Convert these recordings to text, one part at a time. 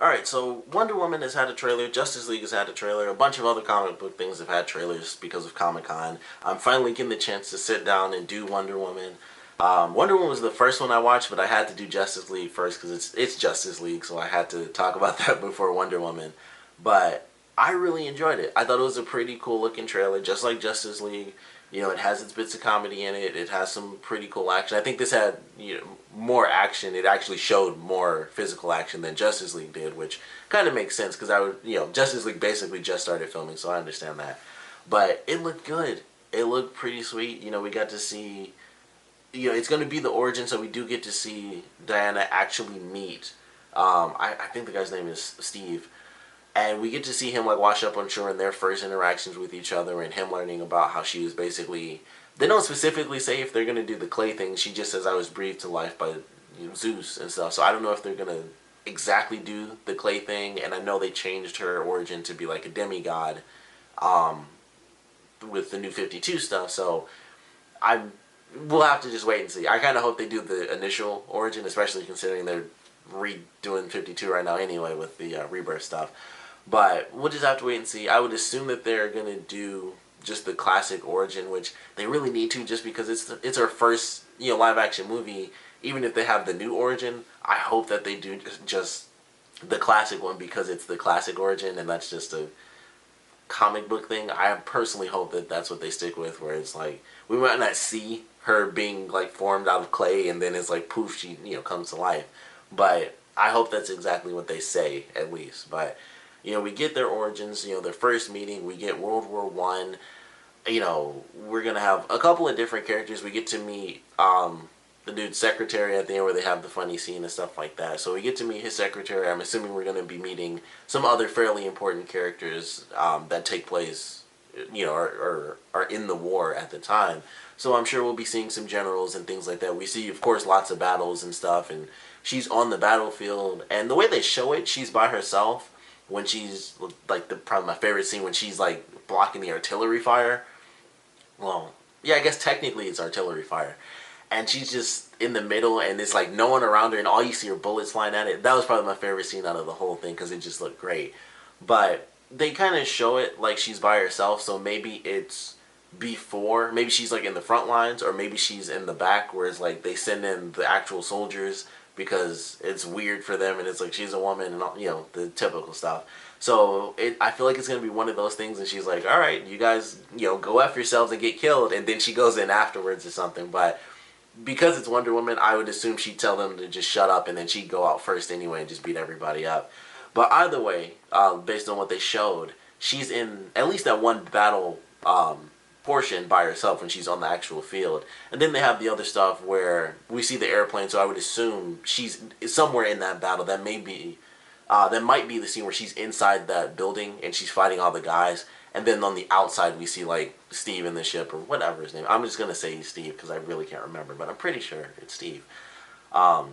Alright, so Wonder Woman has had a trailer, Justice League has had a trailer, a bunch of other comic book things have had trailers because of Comic-Con. I'm finally getting the chance to sit down and do Wonder Woman. Wonder Woman was the first one I watched, but I had to do Justice League first because it's Justice League, so I had to talk about that before Wonder Woman. But I really enjoyed it. I thought it was a pretty cool looking trailer, just like Justice League. You know, it has its bits of comedy in it. It has some pretty cool action. I think this had more action. It actually showed more physical action than Justice League did, which kind of makes sense because Justice League basically just started filming, so I understand that. But it looked good. It looked pretty sweet. You know, we got to see. You know, it's going to be the origin, so we do get to see Diana actually meet. I think the guy's name is Steve. And we get to see him like wash up on shore in their first interactions with each other, and him learning about how she was basically. They don't specifically say if they're gonna do the clay thing. She just says I was breathed to life by Zeus and stuff. So I don't know if they're gonna exactly do the clay thing. And I know they changed her origin to be like a demigod, with the new 52 stuff. So we'll have to just wait and see. I kind of hope they do the initial origin, especially considering they're redoing 52 right now anyway with the rebirth stuff. But we'll just have to wait and see. I would assume that they're going to do just the classic origin, which they really need to just because it's our first live action movie. Even if they have the new origin, I hope that they do just the classic one because it's the classic origin and that's just a comic book thing. I personally hope that that's what they stick with, where it's like we might not see her being like formed out of clay and then it's like poof, she comes to life. But I hope that's exactly what they say at least. But we get their origins, their first meeting. We get World War One. We're gonna have a couple of different characters. We get to meet the dude's secretary at the end, where they have the funny scene and stuff like that. So we get to meet his secretary. I'm assuming we're gonna be meeting some other fairly important characters that take place, or are in the war at the time. So I'm sure we'll be seeing some generals and things like that. We see, of course, lots of battles and stuff, and she's on the battlefield. And the way they show it, she's by herself. When she's like probably my favorite scene when she's like blocking the artillery fire. Well, yeah, I guess technically it's artillery fire, and she's just in the middle, and it's like no one around her, and all you see are bullets flying at it. That was probably my favorite scene out of the whole thing because it just looked great. But they kind of show it like she's by herself, so maybe it's before, maybe she's like in the front lines, or maybe she's in the back, where it's like they send in the actual soldiers because it's weird for them, and it's like she's a woman and all, the typical stuff. So I feel like it's gonna be one of those things, and she's like, "All right, you guys, go f yourselves and get killed," and then she goes in afterwards or something. But because it's Wonder Woman, I would assume she'd tell them to just shut up, and then she'd go out first anyway and just beat everybody up. But either way, based on what they showed, she's in at least that one battle portion by herself when she's on the actual field. And then they have the other stuff where we see the airplane, so I would assume she's somewhere in that battle. That might be the scene where she's inside that building and she's fighting all the guys. And then on the outside we see like Steve in the ship or whatever his name. I'm just gonna say he's Steve because I really can't remember, but I'm pretty sure it's Steve. But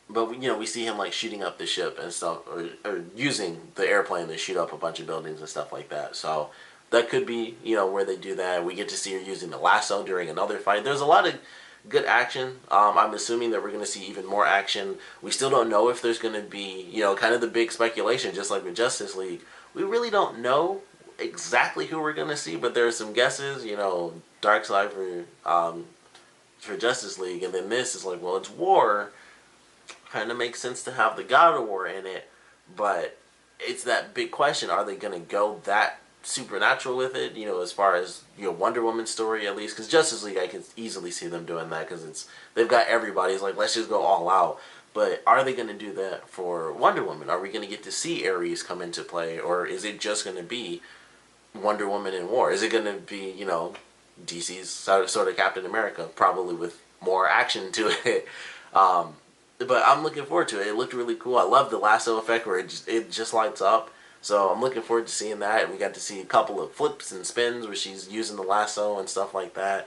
we see him like shooting up the ship and stuff, or using the airplane to shoot up a bunch of buildings and stuff like that. So that could be, where they do that. We get to see her using the lasso during another fight. There's a lot of good action. I'm assuming that we're going to see even more action. We still don't know if there's going to be, kind of the big speculation, just like with Justice League. We really don't know exactly who we're going to see, but there are some guesses, Darkseid for Justice League, and then this is like, well, it's war. Kind of makes sense to have the God of War in it, but it's that big question: are they going to go that supernatural with it? As far as Wonder Woman's story, at least, because Justice League, I could easily see them doing that because they've got everybody. It's like, let's just go all out. But are they going to do that for Wonder Woman? Are we going to get to see Ares come into play, or is it just going to be Wonder Woman in war? Is it going to be DC's sort of Captain America, probably with more action to it? But I'm looking forward to it. It looked really cool. I love the lasso effect where it just lights up. So I'm looking forward to seeing that. We got to see a couple of flips and spins where she's using the lasso and stuff like that.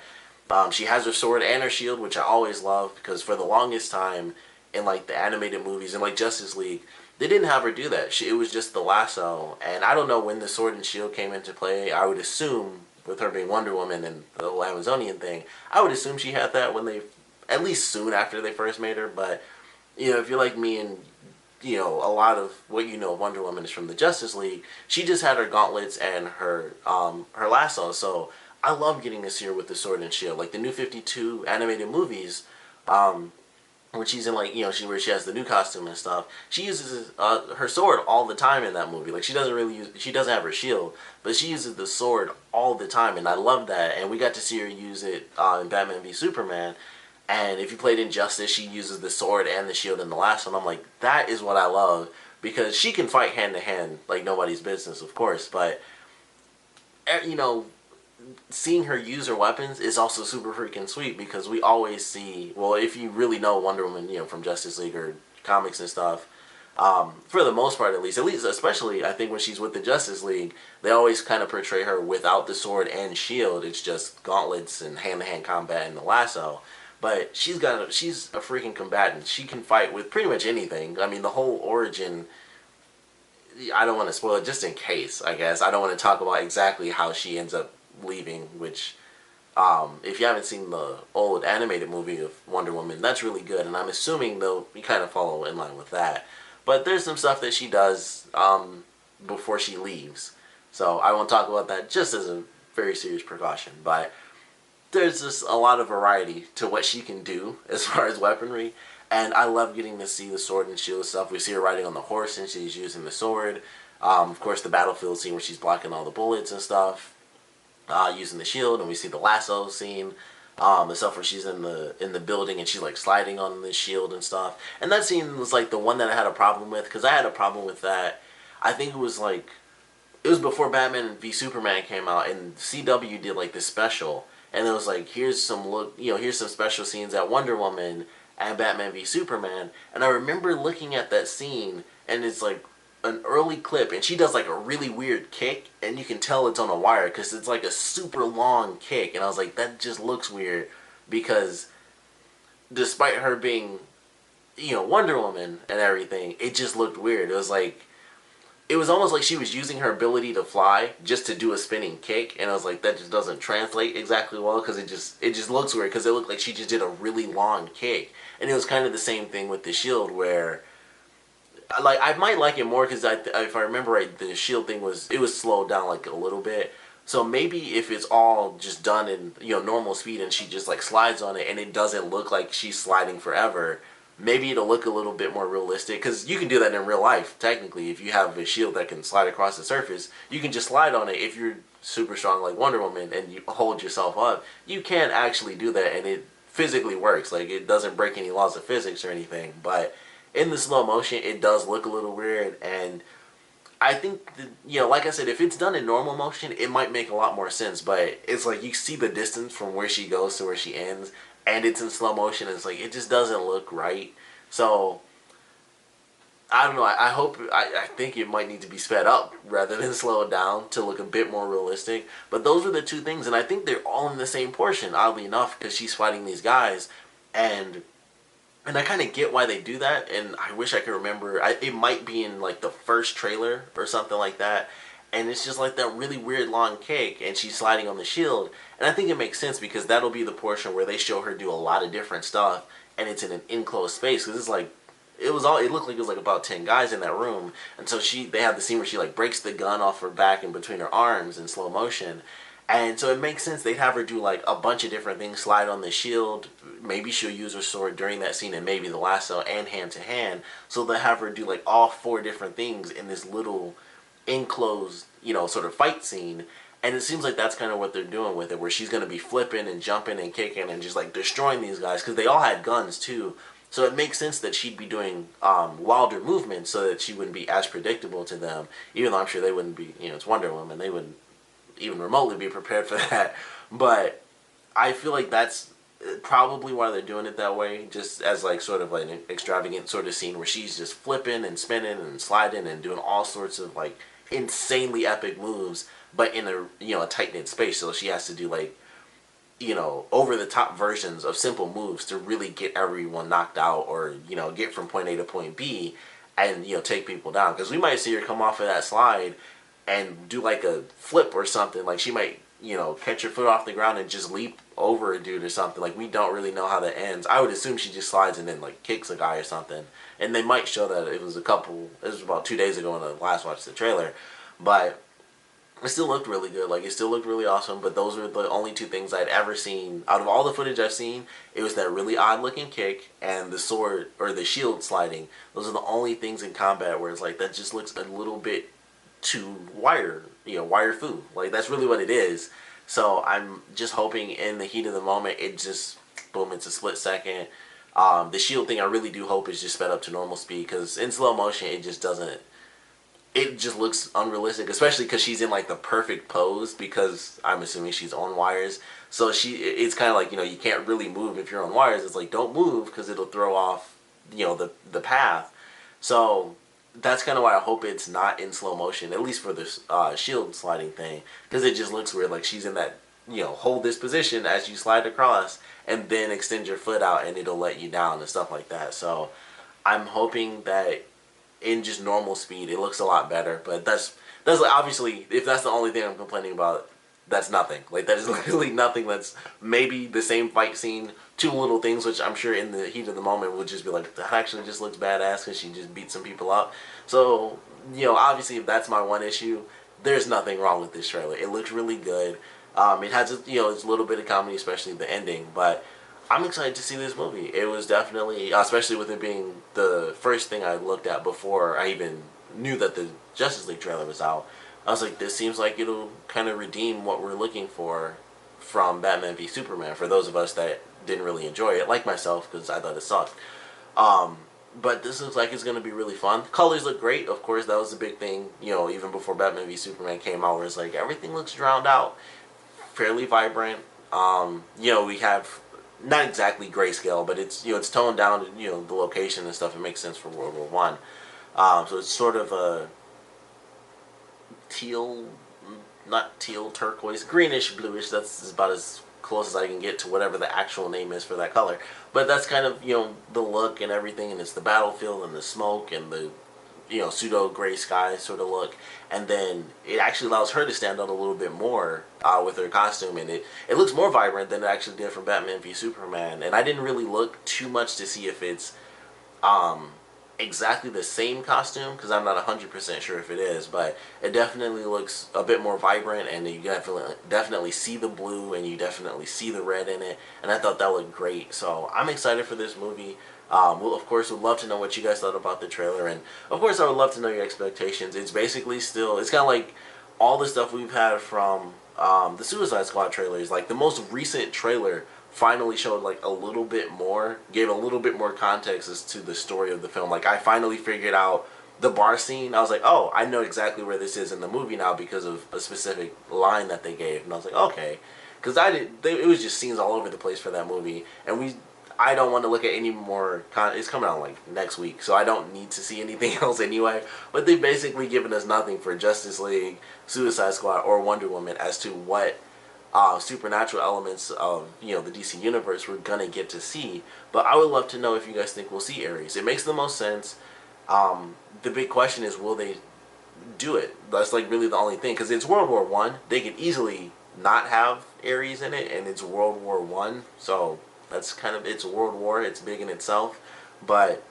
She has her sword and her shield, which I always love, because for the longest time in like the animated movies and like Justice League, they didn't have her do that. It was just the lasso. And I don't know when the sword and shield came into play. I would assume with her being Wonder Woman and the whole Amazonian thing, I would assume she had that when at least soon after they first made her. But if you're like me and a lot of what of Wonder Woman is from the Justice League. She just had her gauntlets and her lasso. So I love getting to see her with the sword and shield. Like the New 52 animated movies, when she's in where she has the new costume and stuff, she uses her sword all the time in that movie. Like she doesn't have her shield, but she uses the sword all the time, and I love that. And we got to see her use it in Batman v Superman. And if you played Injustice, she uses the sword and the shield in the last one. I'm like, that is what I love, because she can fight hand to hand like nobody's business, of course. But seeing her use her weapons is also super freaking sweet, because we always see, well, if you really know Wonder Woman, from Justice League or comics and stuff, for the most part, at least, especially I think when she's with the Justice League, they always kind of portray her without the sword and shield. It's just gauntlets and hand to hand combat and the lasso. But she's a freaking combatant. She can fight with pretty much anything. I mean, the whole origin, I don't want to spoil it just in case, I guess. I don't want to talk about exactly how she ends up leaving, which, if you haven't seen the old animated movie of Wonder Woman, that's really good, and I'm assuming they'll kind of follow in line with that. But there's some stuff that she does before she leaves, so I won't talk about that, just as a very serious precaution. But there's just a lot of variety to what she can do as far as weaponry, and I love getting to see the sword and shield stuff. We see her riding on the horse and she's using the sword. Of course, the battlefield scene where she's blocking all the bullets and stuff, using the shield, and we see the lasso scene, the stuff where she's in the building and she's like sliding on the shield and stuff. And that scene was like the one that I had a problem with, because I had a problem with that. I think it was before Batman v Superman came out, and CW did like this special, and it was like, here's some special scenes at Wonder Woman and Batman v Superman. And I remember looking at that scene, and it's like an early clip, and she does like a really weird kick, and you can tell it's on a wire because it's like a super long kick. And I was like, that just looks weird, because despite her being Wonder Woman and everything, it just looked weird. It was almost like she was using her ability to fly just to do a spinning kick, and I was like, that just doesn't translate exactly well, because it just looks weird, because it looked like she just did a really long kick. And it was kind of the same thing with the shield, where I might like it more, because if I remember right, the shield thing was slowed down like a little bit. So maybe if it's all just done in normal speed, and she just like slides on it, and it doesn't look like she's sliding forever, maybe it'll look a little bit more realistic, because you can do that in real life. Technically, if you have a shield that can slide across the surface, you can just slide on it. If you're super strong like Wonder Woman and you hold yourself up, you can actually do that, and it physically works. Like, it doesn't break any laws of physics or anything. But in the slow motion, it does look a little weird, and I think that, like I said, if it's done in normal motion, it might make a lot more sense. But it's like you see the distance from where she goes to where she ends, and it's in slow motion, and it's like, it just doesn't look right. So I don't know. I think it might need to be sped up rather than slowed down to look a bit more realistic. But those are the two things, and I think they're all in the same portion, oddly enough, because she's fighting these guys, and I kind of get why they do that, and I wish I could remember. It might be in like the first trailer or something like that, and it's just like that really weird long kick, and she's sliding on the shield. And I think it makes sense, because that'll be the portion where they show her do a lot of different stuff, and it's in an enclosed space, because it's like, it looked like it was like about 10 guys in that room. And so they have the scene where she like breaks the gun off her back and between her arms in slow motion. And so it makes sense they'd have her do like a bunch of different things, slide on the shield, maybe she'll use her sword during that scene, and maybe the lasso, and hand to hand. So they'll have her do like all 4 different things in this little enclosed, sort of fight scene. And it seems like that's kind of what they're doing with it, where she's going to be flipping and jumping and kicking and just like destroying these guys, because they all had guns too. So it makes sense that she'd be doing wilder movements, so that she wouldn't be as predictable to them, even though I'm sure they wouldn't be, it's Wonder Woman, they wouldn't even remotely be prepared for that. But I feel like that's probably why they're doing it that way, just as like sort of like an extravagant sort of scene where she's just flipping and spinning and sliding and doing all sorts of like insanely epic moves, but in a tight-knit space. So she has to do like over the top versions of simple moves to really get everyone knocked out, or get from point A to point B, and take people down. Because we might see her come off of that slide and do like a flip or something. Like, she might catch her foot off the ground and just leap over a dude or something. Like, we don't really know how that ends. I would assume she just slides and then, like, kicks a guy or something. And they might show that it was about 2 days ago when I last watched the trailer. But it still looked really good. Like, it still looked really awesome. But those were the only two things I'd ever seen. Out of all the footage I've seen, it was that really odd looking kick and the sword or the shield sliding. Those are the only things in combat where it's like, that just looks a little bit too wire fu. Like, that's really what it is. So I'm just hoping in the heat of the moment, it just, boom, it's a split second. The shield thing I really do hope is just sped up to normal speed, because in slow motion it just doesn't, it just looks unrealistic, especially because she's in like the perfect pose, because I'm assuming she's on wires. So it's kind of like, you can't really move if you're on wires. It's like, don't move because it'll throw off, the path. So that's kind of why I hope it's not in slow motion, at least for this shield sliding thing, because it just looks weird. Like, she's in that, hold this position as you slide across, and then extend your foot out, and it'll let you down and stuff like that. So I'm hoping that in just normal speed, it looks a lot better. But that's like, obviously, if that's the only thing I'm complaining about, that's nothing. Like, that is literally nothing. That's maybe the same fight scene, two little things, which I'm sure in the heat of the moment would just be like, that actually just looks badass because she just beat some people up. So, obviously, if that's my one issue, there's nothing wrong with this trailer. It looks really good. It has, it's a little bit of comedy, especially the ending, but I'm excited to see this movie. It was definitely, especially with it being the first thing I looked at before I even knew that the Justice League trailer was out. I was like, this seems like it'll kind of redeem what we're looking for from Batman v Superman, for those of us that didn't really enjoy it, like myself, because I thought it sucked. But this looks like it's going to be really fun. Colors look great, of course. That was the big thing, even before Batman v Superman came out, where it's like, everything looks drowned out, fairly vibrant. We have not exactly grayscale, but it's toned down to, the location and stuff. It makes sense for World War One. So it's sort of a teal, not teal, turquoise, greenish, bluish. That's about as close as I can get to whatever the actual name is for that color. But that's kind of, the look and everything, and it's the battlefield and the smoke and the, pseudo gray sky sort of look. And then it actually allows her to stand out a little bit more with her costume, and it looks more vibrant than it actually did from Batman v Superman. And I didn't really look too much to see if it's exactly the same costume, because I'm not 100% sure if it is, but it definitely looks a bit more vibrant, and you definitely see the blue, and you definitely see the red in it, and I thought that looked great. So I'm excited for this movie. We'll, of course, would love to know what you guys thought about the trailer, and of course I would love to know your expectations. It's basically still, it's kind of like all the stuff we've had from the Suicide Squad trailers. Like, the most recent trailer finally showed like a little bit more, gave a little bit more context as to the story of the film. Like, I finally figured out the bar scene. I was like, oh, I know exactly where this is in the movie now because of a specific line that they gave. And I was like, okay, because it was just scenes all over the place for that movie, and I don't want to look at any more it's coming out like next week, so I don't need to see anything else anyway. But they've basically given us nothing for Justice League, Suicide Squad, or Wonder Woman as to what supernatural elements of the DC universe we're gonna get to see. But I would love to know if you guys think we'll see Ares. It makes the most sense. The big question is, will they do it? That's like really the only thing, because it's World War One. They could easily not have Ares in it, and it's World War One. So that's kind of, it's World War. It's big in itself, but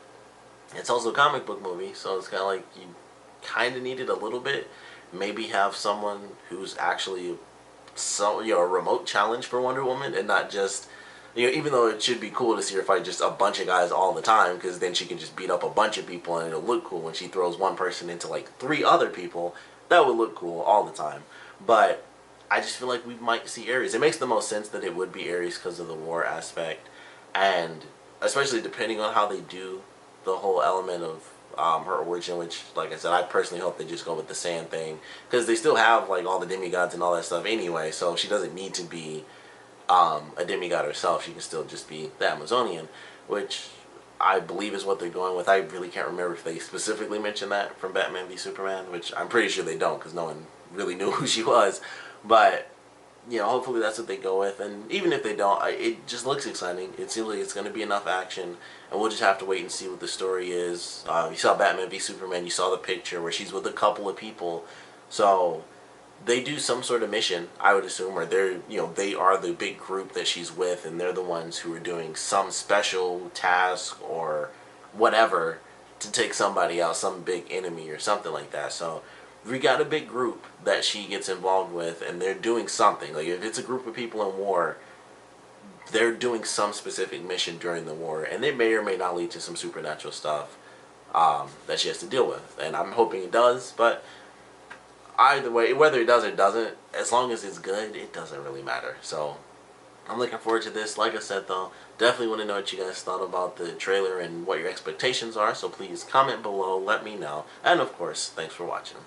it's also a comic book movie, so it's kind of like you kind of need it a little bit. Maybe have someone who's actually a remote challenge for Wonder Woman, and not just, even though it should be cool to see her fight just a bunch of guys all the time, because then she can just beat up a bunch of people and it'll look cool. When she throws one person into like 3 other people, that would look cool all the time. But I just feel like we might see Ares. It makes the most sense that it would be Ares because of the war aspect, and especially depending on how they do the whole element of her origin, which, like I said, I personally hope they just go with the sand thing, because they still have like all the demigods and all that stuff anyway, so she doesn't need to be a demigod herself. She can still just be the Amazonian, which I believe is what they're going with. I really can't remember if they specifically mentioned that from Batman v Superman, which I'm pretty sure they don't, because no one really knew who she was. But hopefully that's what they go with. And even if they don't, it just looks exciting. It seems like it's going to be enough action, and we'll just have to wait and see what the story is. You saw Batman v Superman, you saw the picture where she's with a couple of people, so they do some sort of mission, I would assume, or they are the big group that she's with, and they're the ones who are doing some special task or whatever to take somebody out, some big enemy or something like that. So we got a big group that she gets involved with, and they're doing something. Like if it's a group of people in war, they're doing some specific mission during the war, and it may or may not lead to some supernatural stuff that she has to deal with. And I'm hoping it does, but either way, whether it does or doesn't, as long as it's good, it doesn't really matter. So I'm looking forward to this. Like I said, though, definitely want to know what you guys thought about the trailer and what your expectations are. So please comment below, let me know. And of course, thanks for watching.